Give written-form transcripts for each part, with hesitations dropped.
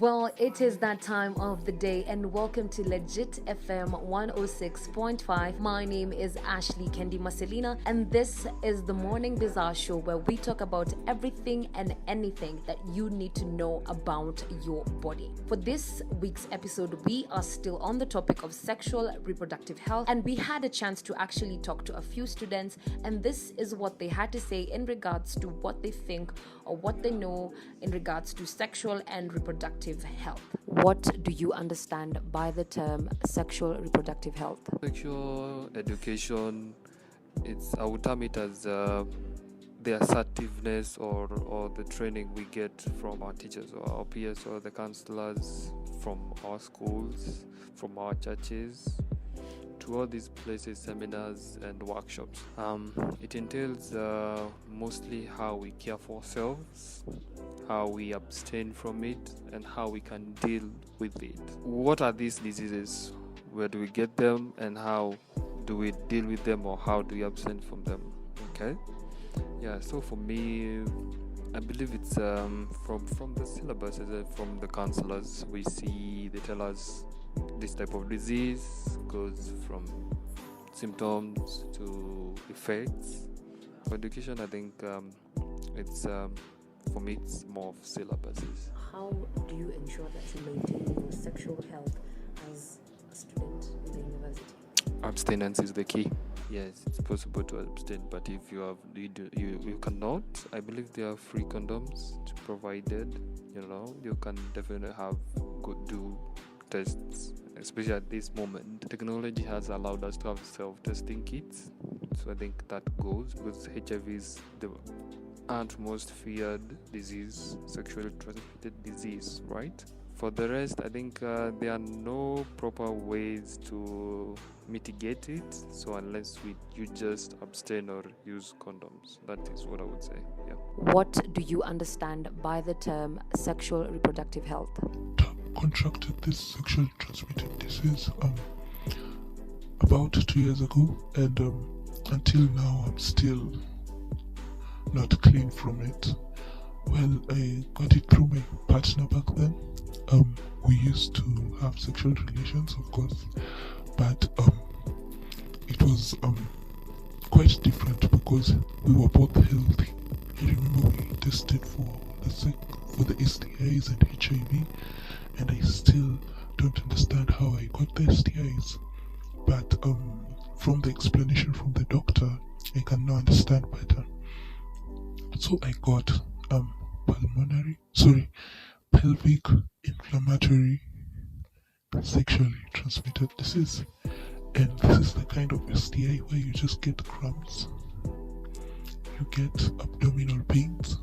Well, it is that time of the day, and welcome to Legit FM 106.5. My name is Ashley Kendi Marcelina, and this is the Morning Bazaar Show where we talk about everything and anything that you need to know about your body. For this week's episode, we are still on the topic of sexual reproductive health, and we had a chance to actually talk to a few students, and this is what they had to say in regards to what they think or what they know in regards to sexual and reproductive health. What do you understand by the term sexual reproductive health? Sexual education, I would term it as the assertiveness or the training we get from our teachers or our peers or the counselors from our schools, from our churches, to all these places, seminars and workshops. It entails mostly how we care for ourselves, how we abstain from it, and how we can deal with it. What are these diseases? Where do we get them, and how do we deal with them, or how do we abstain from them? Okay. Yeah. So for me, I believe it's from the syllabus, from the counselors. They tell us this type of disease goes from symptoms to effects. For education, I think it's for me it's more of syllabuses. How do you ensure that you maintain your sexual health as a student in the university? Abstinence is the key. Yes, it's possible to abstain, but if you cannot, I believe there are free condoms provided. You can definitely do tests, especially at this moment. Technology has allowed us to have self-testing kits, so I think that goes, because HIV is the most feared disease, sexually transmitted disease, right? For the rest, I think there are no proper ways to mitigate it. So unless you just abstain or use condoms, that is what I would say. Yeah. What do you understand by the term sexual reproductive health? Contracted this sexually transmitted disease about 2 years ago, and until now I'm still not clean from it. Well, I got it through my partner back then. We used to have sexual relations, of course, but it was quite different because we were both healthy. I remember we tested for the STIs and HIV, and I still don't understand how I got the STIs. But from the explanation from the doctor, I can now understand better. So I got pelvic inflammatory sexually transmitted disease. And this is the kind of STI where you just get cramps, you get abdominal pains,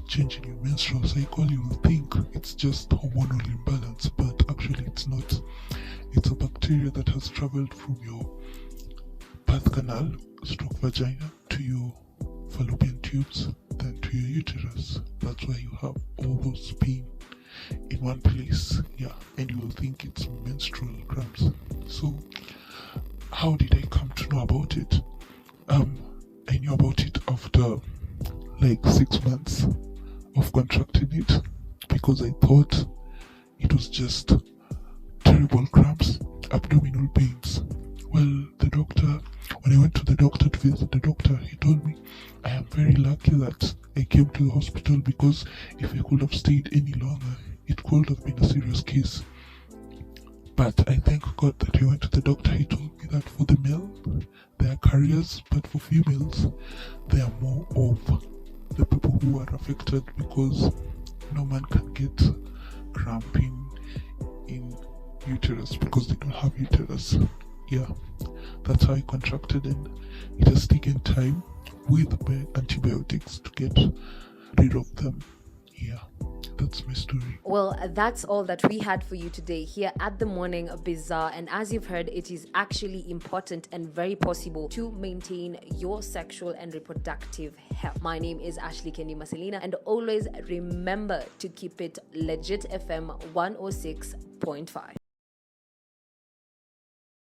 change in your menstrual cycle. You will think it's just hormonal imbalance, but actually it's not. It's a bacteria that has traveled from your birth canal, vagina, to your fallopian tubes, then to your uterus. That's why you have all those pain in one place, and you will think it's menstrual cramps. So how did I come to know about it? I knew about it after like 6 months of contracting it, because I thought it was just terrible cramps, abdominal pains. Well, when I went to the doctor to visit the doctor, he told me I am very lucky that I came to the hospital, because if I could have stayed any longer, it could have been a serious case. But I thank God that I went to the doctor. He told me that for the male, they are carriers, but for females, they are more of the people who are affected, because no man can get cramping in uterus because they don't have uterus. Yeah, that's how I contracted, and it has taken time with my antibiotics to get rid of them. Yeah, that's my story. Well, that's all that we had for you today here at the Morning Bazaar. And as you've heard, it is actually important and very possible to maintain your sexual and reproductive health. My name is Ashley Kendi Marcelina, and always remember to keep it Legit FM 106.5.